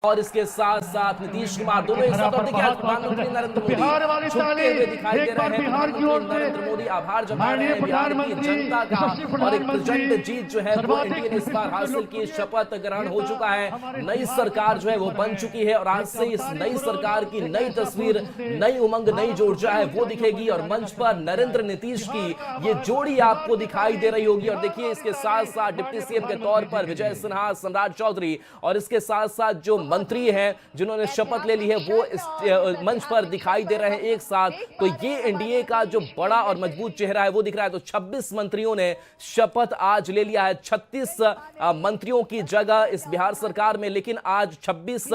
और इसके साथ साथ नीतीश कुमार दोनों एक साथ। और देखिए आज प्रधानमंत्री नरेंद्र मोदी झुकते हुए दिखाई दे रहे हैं। प्रधानमंत्री नरेंद्र मोदी आभार जता रहे हैं बिहार की जनता का और एक प्रचंड जीत जो है वो एनडीए ने इस बार हासिल की। शपथ ग्रहण हो चुका है, नई सरकार जो है वो बन चुकी है और आज से इस नई सरकार की नई तस्वीर, नई उमंग, नई ऊर्जा है वो दिखेगी और मंच पर नरेंद्र नीतीश की ये जोड़ी आपको दिखाई दे रही होगी। और देखिए इसके साथ साथ डिप्टी सीएम के तौर पर विजय सिन्हा, सम्राट चौधरी और इसके साथ साथ जो मंत्री हैं जिन्होंने शपथ ले ली है वो इस मंच पर दिखाई दे रहे हैं एक साथ। तो ये एनडीए का जो बड़ा और मजबूत चेहरा है वो दिख रहा है। तो 26 मंत्रियों ने शपथ आज ले लिया है, 36 मंत्रियों की जगह इस बिहार सरकार में, लेकिन आज 26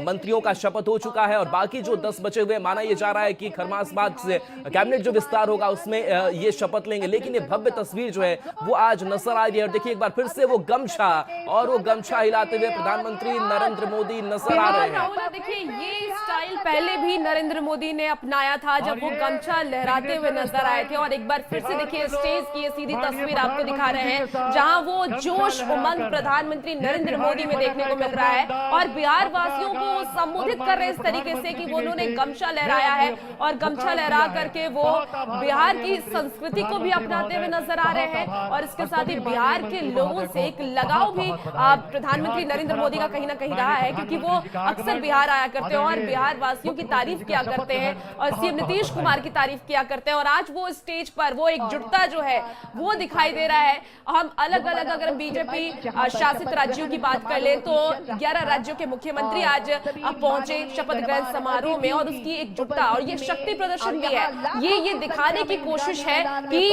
मंत्रियों का शपथ हो चुका है और बाकी जो 10 बचे हुए माना यह जा रहा है कि खरमासबाद से कैबिनेट जो विस्तार होगा उसमें ये शपथ लेंगे। लेकिन ये भव्य तस्वीर जो है वो आज नजर आ रही है और देखिए एक बार फिर से वो गमछा हिलाते हुए प्रधानमंत्री नरेंद्र मोदी नजर आ रहे हैं। देखिए ये स्टाइल पहले भी नरेंद्र मोदी ने अपनाया था जब वो गमछा लहराते हुए नजर आए थे और एक बार फिर से देखिए स्टेज की ये सीधी तस्वीर आपको दिखा रहे हैं जहां वो जोश उमंग प्रधानमंत्री नरेंद्र मोदी में देखने को मिल रहा है और बिहार वासियों को संबोधित कर रहे हैं इस तरीके से कि वो उन्होंने गमछा लहराया है और गमछा लहरा करके वो बिहार की संस्कृति को भी अपनाते हुए नजर आ रहे हैं और इसके साथ ही बिहार के लोगों से एक लगाव भी प्रधानमंत्री नरेंद्र मोदी का कहीं ना कहीं रहा है, क्योंकि वो अक्सर बिहार आया करते हैं और बिहार वासियों की तारीफ किया करते हैं और सीएम नीतीश कुमार की तारीफ किया करते हैं और आज वो स्टेज पर वो एकजुटता जो है वो दिखाई दे रहा है। हम अलग अलग अगर बीजेपी शासित राज्यों की बात कर ले तो 11 राज्यों के मुख्यमंत्री आज पहुंचे शपथ ग्रहण समारोह में और उसकी एकजुटता और ये शक्ति प्रदर्शन भी है। ये दिखाने की कोशिश है कि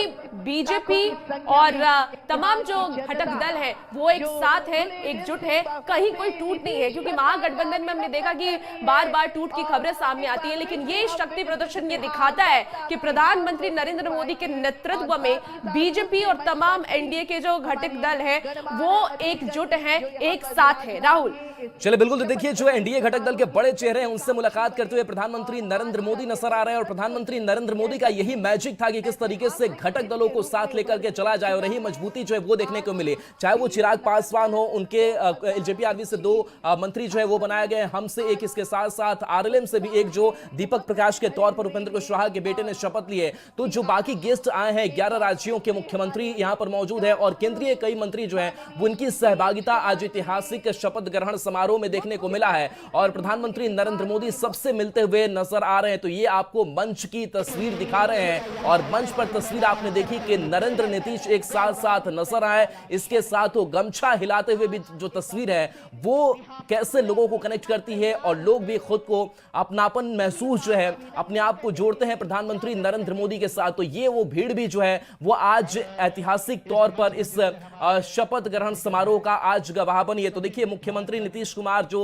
बीजेपी और तमाम जो घटक दल है वो एक साथ है, एकजुट है, कहीं कोई टूट नहीं है, क्योंकि महागठबंधन में हमने देखा कि बार बार टूट की खबरें सामने आती है। लेकिन ये शक्ति प्रदर्शन ये दिखाता है कि प्रधानमंत्री नरेंद्र मोदी के नेतृत्व में बीजेपी और तमाम एनडीए के जो घटक दल हैं वो एकजुट हैं, एक साथ है। राहुल चले बिल्कुल, तो देखिए जो एनडीए घटक दल के बड़े चेहरे हैं उनसे मुलाकात करते हुए प्रधानमंत्री नरेंद्र मोदी नजर आ रहे हैं और प्रधानमंत्री नरेंद्र मोदी का यही मैजिक था कि किस तरीके से घटक दलों को साथ लेकर के चला जाए और यही मजबूती जो है वो देखने को मिले। चाहे वो चिराग पासवान हो, उनके एलजेपी से 2 मंत्री जो है वो बनाए गए, हमसे एक, इसके साथ साथ आरएलएम से भी एक जो दीपक प्रकाश के तौर पर उपेंद्र कुशवाहा के बेटे ने शपथ लिए। तो जो बाकी गेस्ट आए हैं 11 राज्यों के मुख्यमंत्री यहां पर मौजूद है और केंद्रीय कई मंत्री जो है वो उनकी सहभागिता आज ऐतिहासिक शपथ ग्रहण समारोह में देखने को मिला है और प्रधानमंत्री नरेंद्र मोदी सबसे मिलते हुए नजर आ रहे हैं। तो ये आपको मंच की तस्वीर दिखा रहे हैं और मंच पर तस्वीर आपने देखी कि नरेंद्र नीतीश एक साथ साथ नजर आए, इसके साथ वो गमछा हिलाते हुए भी जो तस्वीर है वो कैसे लोगों को कनेक्ट करती है और लोग भी खुद को अपनापन महसूस जो है अपने आप को जोड़ते हैं प्रधानमंत्री नरेंद्र मोदी के साथ। तो ये वो भीड़ भी जो है वो आज ऐतिहासिक तौर पर इस शपथ ग्रहण समारोह का आज गवाह बनी है। तो देखिए मुख्यमंत्री नीतीश कुमार जो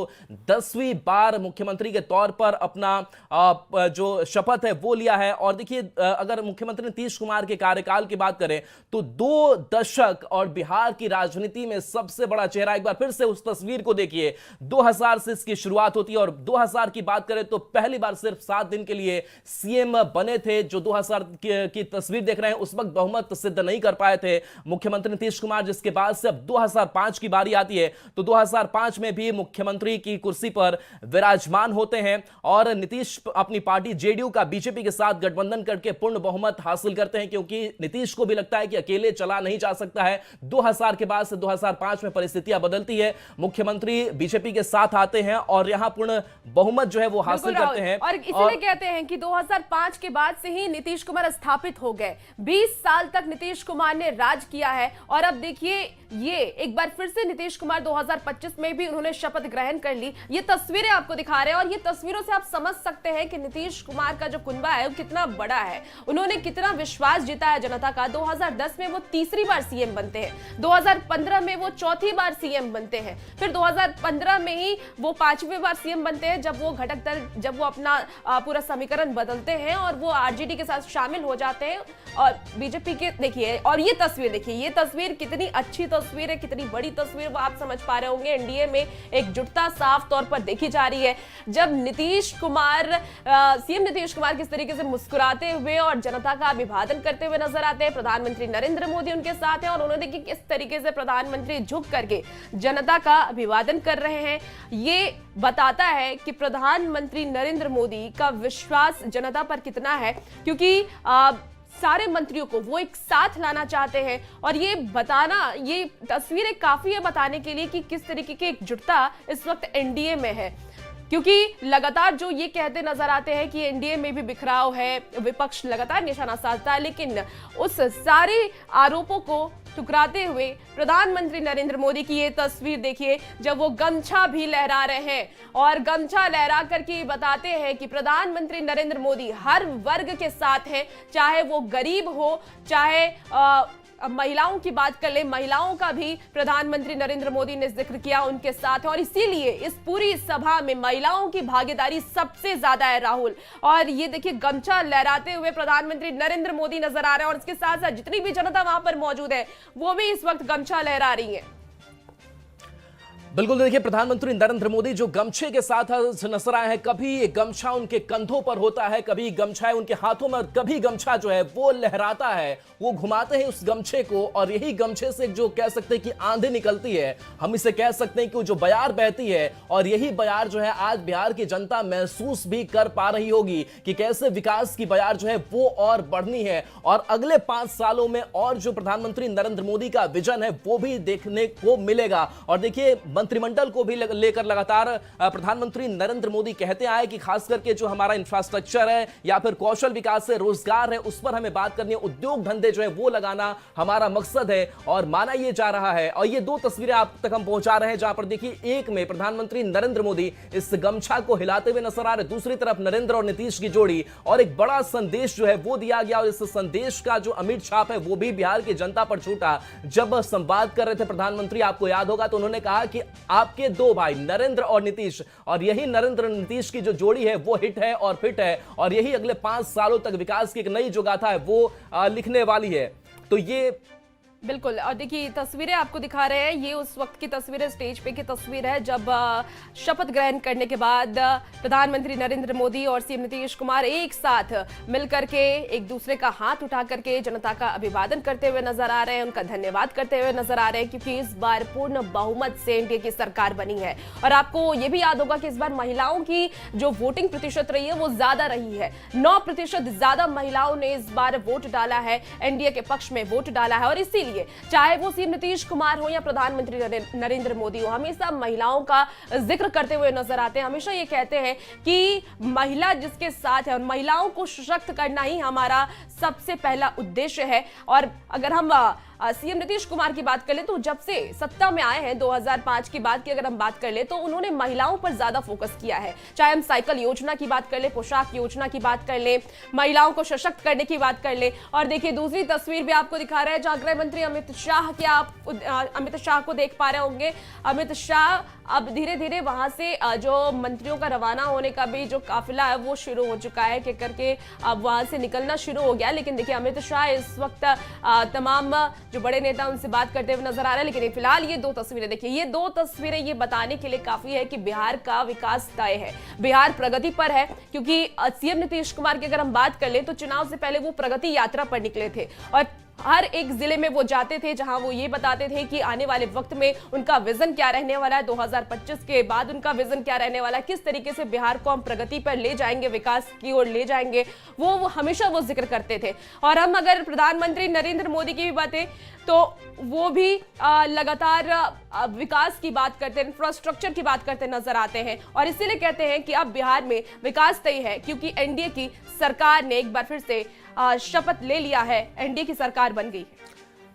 10वीं बार मुख्यमंत्री के तौर पर अपना जो शपथ है वो लिया है और देखिए अगर मुख्यमंत्री नीतीश कुमार के कार्यकाल की बात करें तो 2 दशक और बिहार की राजनीति में सबसे बड़ा चेहरा। एक बार फिर से उस तस्वीर को देखिए, 2000 से इसकी शुरुआत होती है और 2000 की बात करें तो पहली बार सिर्फ 7 दिन के लिए सीएम बने थे। जो 2000 की तस्वीर देख रहे हैं उस वक्त बहुमत सिद्ध नहीं कर पाए थे मुख्यमंत्री नीतीश कुमार, जिसके बाद से अब 2005 की बारी आती है तो 2005 में भी मुख्यमंत्री की कुर्सी पर विराजमान होते हैं और नीतीश अपनी पार्टी जेडीयू का बीजेपी के साथ गठबंधन करके पूर्ण बहुमत हासिल करते हैं, क्योंकि नीतीश को भी लगता है कि अकेले चला नहीं जा सकता है। 2000 के बाद से 2005 में परिस्थितियां बदलती है, मुख्यमंत्री बीजेपी के साथ आते हैं और यहां पूर्ण बहुमत जो है वो हासिल करते हैं और इसीलिए कहते हैं कि 2005 के बाद से ही नीतीश कुमार स्थापित हो गए। 20 साल तक नीतीश कुमार ने राज किया है और अब देखिए ये एक बार फिर से नीतीश कुमार 2025 में भी उन्होंने शपथ ग्रहण कर ली। ये तस्वीरें आपको दिखा रहे हैं और ये तस्वीरों से आप समझ सकते हैं कि नीतीश कुमार का जो कुनबा है वो कितना बड़ा है, उन्होंने कितना विश्वास जीता है जनता का। 2010 में वो तीसरी बार सीएम बनते हैं, 2015 में वो चौथी बार सीएम बनते हैं, फिर 2015 में ही वो 5वीं बार सीएम बनते हैं जब वो घटक दल जब वो अपना पूरा समीकरण बदलते हैं और वो आरजेडी के साथ शामिल हो जाते हैं और बीजेपी के देखिए। और ये तस्वीर देखिए, ये तस्वीर कितनी अच्छी तस्वीर है, कितनी बड़ी तस्वीर वो आप समझ पा रहे होंगे। एनडीए में एकजुटता साफ तौर पर देखी जा रही है। जब सीएम नीतीश कुमार किस तरीके से मुस्कुराते हुए और जनता का अभिवादन करते हुए नजर आते हैं, प्रधानमंत्री नरेंद्र मोदी उनके साथ हैं और उन्होंने देखिए किस तरीके से प्रधानमंत्री झुक करके जनता का अभिवादन कर रहे हैं। ये बताता है कि प्रधानमंत्री नरेंद्र मोदी का विश्वास जनता पर कितना है, क्योंकि सारे मंत्रियों को वो एक साथ लाना चाहते हैं और ये तस्वीरें काफी है बताने के लिए कि किस तरीके की एकजुटता इस वक्त एनडीए में है। क्योंकि लगातार जो ये कहते नजर आते हैं कि एनडीए में भी बिखराव है, विपक्ष लगातार निशाना साधता है, लेकिन उस सारे आरोपों को ठुकराते हुए प्रधानमंत्री नरेंद्र मोदी की ये तस्वीर देखिए, जब वो गमछा भी लहरा रहे हैं और गमछा लहरा करके बताते हैं कि प्रधानमंत्री नरेंद्र मोदी हर वर्ग के साथ हैं, चाहे वो गरीब हो, चाहे महिलाओं की बात कर ले, महिलाओं का भी प्रधानमंत्री नरेंद्र मोदी ने जिक्र किया, उनके साथ। और इसीलिए इस पूरी सभा में महिलाओं की भागीदारी सबसे ज्यादा है राहुल। और ये देखिए गमछा लहराते हुए प्रधानमंत्री नरेंद्र मोदी नजर आ रहे हैं और इसके साथ साथ जितनी भी जनता वहां पर मौजूद है वो भी इस वक्त गमछा लहरा रही है। बिल्कुल, देखिए प्रधानमंत्री नरेंद्र मोदी जो गमछे के साथ नजर आए हैं, कभी ये गमछा उनके कंधों पर होता है, कभी गमछा है उनके हाथों में, कभी गमछा जो है वो लहराता है, वो घुमाते हैं उस गमछे को और यही गमछे से जो कह सकते हैं कि आंधी निकलती है, हम इसे कह सकते हैं कि जो बयार बहती है और यही बयार जो है आज बिहार की जनता महसूस भी कर पा रही होगी कि कैसे विकास की बयार जो है वो और बढ़नी है और अगले 5 सालों में और जो प्रधानमंत्री नरेंद्र मोदी का विजन है वो भी देखने को मिलेगा। और देखिए मंत्रिमंडल को भी लेकर लगातार प्रधानमंत्री नरेंद्र मोदी कहते आए कि खास करके जो हमारा इंफ्रास्ट्रक्चर है या फिर कौशल विकास है, रोजगार है, उस पर हमें बात करनी है, उद्योग धंधे जो है वो लगाना हमारा मकसद है और माना यह जा रहा है। और ये 2 तस्वीरें आप तक हम पहुंचा रहे हैं जहां पर देखिए एक में प्रधानमंत्री नरेंद्र मोदी इस गमछा को हिलाते हुए नजर आ रहे, दूसरी तरफ नरेंद्र और नीतीश की जोड़ी और एक बड़ा संदेश जो है वो दिया गया और इस संदेश का जो अमिट छाप है वो भी बिहार की जनता पर छूटा। जब संवाद कर रहे थे प्रधानमंत्री, आपको याद होगा तो उन्होंने कहा कि आपके 2 भाई नरेंद्र और नीतीश, और यही नरेंद्र नीतीश की जो जोड़ी है वो हिट है और फिट है और यही अगले 5 सालों तक विकास की एक नई जो गाथा है वो लिखने वाली है। तो ये बिल्कुल, और देखिए तस्वीरें आपको दिखा रहे हैं, ये उस वक्त की तस्वीरें, स्टेज पे की तस्वीर है जब शपथ ग्रहण करने के बाद प्रधानमंत्री नरेंद्र मोदी और सीएम नीतीश कुमार एक साथ मिलकर के एक दूसरे का हाथ उठा करके जनता का अभिवादन करते हुए नजर आ रहे हैं, उनका धन्यवाद करते हुए नजर आ रहे हैं, क्योंकि इस बार पूर्ण बहुमत से एनडीए की सरकार बनी है। और आपको ये भी याद होगा कि इस बार महिलाओं की जो वोटिंग प्रतिशत रही है वो ज्यादा रही है, 9% ज्यादा महिलाओं ने इस बार वोट डाला है, एनडीए के पक्ष में वोट डाला है। और इसीलिए चाहे वो सीएम नीतीश कुमार हो या प्रधानमंत्री नरेंद्र मोदी हो, हमेशा महिलाओं का जिक्र करते हुए नजर आते हैं, हमेशा ये कहते हैं कि महिला जिसके साथ है और महिलाओं को सशक्त करना ही हमारा सबसे पहला उद्देश्य है। और अगर हम सीएम नीतीश कुमार की बात कर ले तो जब से सत्ता में आए हैं 2005 की बात की अगर हम बात कर ले तो उन्होंने महिलाओं पर ज्यादा फोकस किया है, चाहे हम साइकिल योजना की बात कर ले, पोशाक योजना की बात कर ले, महिलाओं को सशक्त करने की बात कर ले। और देखिए दूसरी तस्वीर भी आपको दिखा रहा है जहां गृह मंत्री अमित शाह के, आप अमित शाह को देख पा रहे होंगे। अमित शाह अब धीरे धीरे वहां से जो मंत्रियों का रवाना होने का भी जो काफिला है वो शुरू हो चुका है, कि करके अब वहां से निकलना शुरू हो गया। लेकिन देखिए अमित शाह इस वक्त तमाम जो बड़े नेता उनसे बात करते हुए नजर आ रहे हैं। लेकिन फिलहाल ये 2 तस्वीरें देखिए, ये 2 तस्वीरें ये बताने के लिए काफी है कि बिहार का विकास तय है, बिहार प्रगति पर है। क्योंकि सीएम नीतीश कुमार की अगर हम बात कर ले तो चुनाव से पहले वो प्रगति यात्रा पर निकले थे और हर एक जिले में वो जाते थे जहां वो ये बताते थे कि आने वाले वक्त में उनका विजन क्या रहने वाला है, 2025 के बाद उनका विजन क्या रहने वाला है, किस तरीके से बिहार को हम प्रगति पर ले जाएंगे, विकास की ओर ले जाएंगे, वो हमेशा वो जिक्र करते थे। और हम अगर प्रधानमंत्री नरेंद्र मोदी की भी बातें तो वो भी लगातार विकास की बात करते हैं, इंफ्रास्ट्रक्चर की बात करते नजर आते हैं। और इसीलिए कहते हैं कि अब बिहार में विकास तय है, क्योंकि एनडीए की सरकार ने एक बार फिर से शपथ ले लिया है, एनडीए की सरकार बन गई है।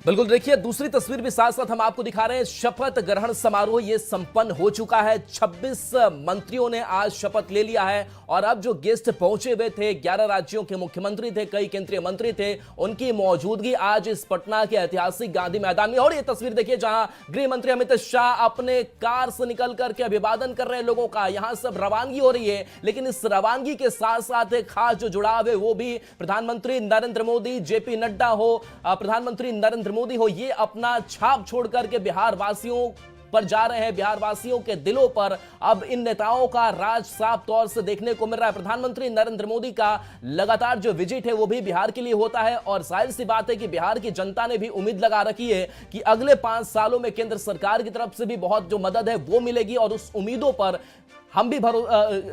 बिल्कुल, देखिए दूसरी तस्वीर भी साथ साथ हम आपको दिखा रहे हैं। शपथ ग्रहण समारोह ये संपन्न हो चुका है, 26 मंत्रियों ने आज शपथ ले लिया है और अब जो गेस्ट पहुंचे हुए थे, 11 राज्यों के मुख्यमंत्री थे, कई केंद्रीय मंत्री थे, उनकी मौजूदगी आज इस पटना के ऐतिहासिक गांधी मैदान में। और ये तस्वीर देखिए जहां गृह मंत्री अमित शाह अपने कार से निकल करके अभिवादन कर रहे हैं लोगों का, यहां सब रवानगी हो रही है। लेकिन इस रवानगी के साथ साथ एक खास जो जुड़ाव है वो भी प्रधानमंत्री नरेंद्र मोदी, जेपी नड्डा हो, प्रधानमंत्री नरेंद्र मोदी हो, ये अपना छाप छोड़ करके बिहार वासियों पर जा रहे हैं। बिहार वासियों के दिलों पर अब इन नेताओं का राज साफ तौर से देखने को मिल रहा है। प्रधानमंत्री नरेंद्र मोदी का लगातार जो विजिट है वो भी बिहार के लिए होता है और जाहिर सी बात है कि बिहार की जनता ने भी उम्मीद लगा रखी है कि अगले 5 सालों में केंद्र सरकार की तरफ से भी बहुत जो मदद है वो मिलेगी और उस उम्मीदों पर हम भी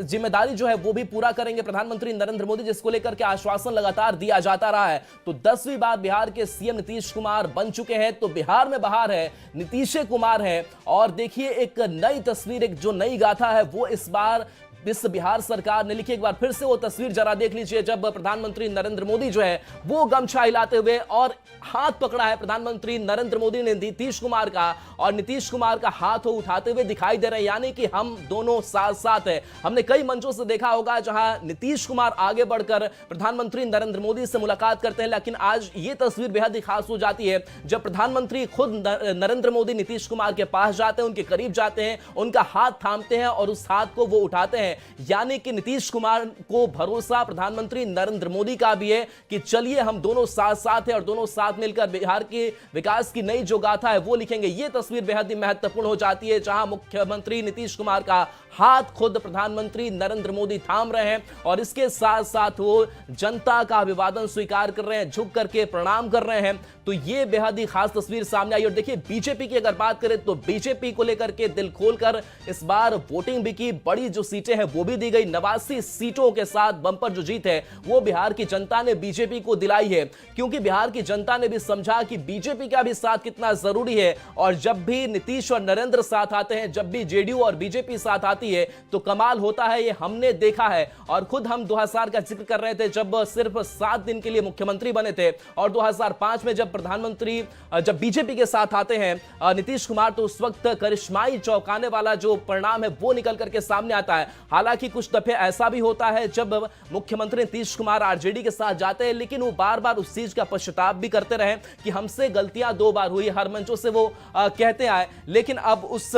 जिम्मेदारी जो है वो भी पूरा करेंगे। प्रधानमंत्री नरेंद्र मोदी जिसको लेकर के आश्वासन लगातार दिया जाता रहा है। तो 10वीं बार बिहार के सीएम नीतीश कुमार बन चुके हैं। तो बिहार में बहार है, नीतीश कुमार है और देखिए एक नई तस्वीर, एक जो नई गाथा है वो इस बार इस बिहार सरकार ने लिखी। एक बार फिर से वो तस्वीर जरा देख लीजिए जब प्रधानमंत्री नरेंद्र मोदी जो है वो गमछा हिलाते हुए और हाथ पकड़ा है प्रधानमंत्री नरेंद्र मोदी ने नीतीश कुमार का और नीतीश कुमार का हाथ वो उठाते हुए दिखाई दे रहे हैं, यानी कि हम दोनों साथ साथ हैं। हमने कई मंचों से देखा होगा जहां नीतीश कुमार आगे बढ़कर प्रधानमंत्री नरेंद्र मोदी से मुलाकात करते हैं, लेकिन आज ये तस्वीर बेहद ही खास हो जाती है जब प्रधानमंत्री खुद नरेंद्र मोदी नीतीश कुमार के पास जाते हैं, उनके करीब जाते हैं, उनका हाथ थामते हैं और उस हाथ को वो उठाते हैं। यानी कि नीतीश कुमार को भरोसा प्रधानमंत्री नरेंद्र मोदी का भी है कि चलिए हम दोनों साथ साथ हैं और दोनों साथ मिलकर बिहार के विकास की नई जो गाथा है वो लिखेंगे। ये तस्वीर बेहद ही महत्वपूर्ण हो जाती है जहां मुख्यमंत्री नीतीश कुमार का हाथ खुद प्रधानमंत्री नरेंद्र मोदी थाम रहे हैं और इसके साथ साथ वो जनता का अभिवादन स्वीकार कर रहे हैं, झुक करके प्रणाम कर रहे हैं। तो ये बेहद ही खास तस्वीर सामने आई। और देखिए बीजेपी की अगर बात करें तो बीजेपी को लेकर के दिल खोलकर इस बार वोटिंग भी की, बड़ी जो सीटें हैं वो भी दी गई। 89 सीटों के साथ बंपर जो जीत है वो बिहार की जनता ने बीजेपी को दिलाई है, क्योंकि बिहार की जनता ने भी समझा कि बीजेपी का भी साथ कितना जरूरी है। और जब भी नीतीश और नरेंद्र साथ आते हैं, जब भी जेडीयू और बीजेपी साथ आती है तो कमाल होता है, ये हमने देखा है। और खुद हम 2000 का जिक्र कर रहे थे जब सिर्फ 7 दिन के लिए मुख्यमंत्री बने थे और 2005 में जब प्रधानमंत्री जब बीजेपी के साथ आते हैं नीतीश कुमार तो उस वक्त करिश्माई चौंकाने वाला जो परिणाम है वो निकल करके सामने आता है। हालांकि कुछ दफे ऐसा भी होता है जब मुख्यमंत्री नीतीश कुमार आरजेडी के साथ जाते हैं लेकिन वो बार बार उस चीज का पश्चाताप भी करते रहे कि हमसे गलतियां 2 बार हुई, हर मंचों से वो कहते आए। लेकिन अब उस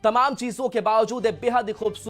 तमाम चीजों के बावजूद बेहद खूबसूरत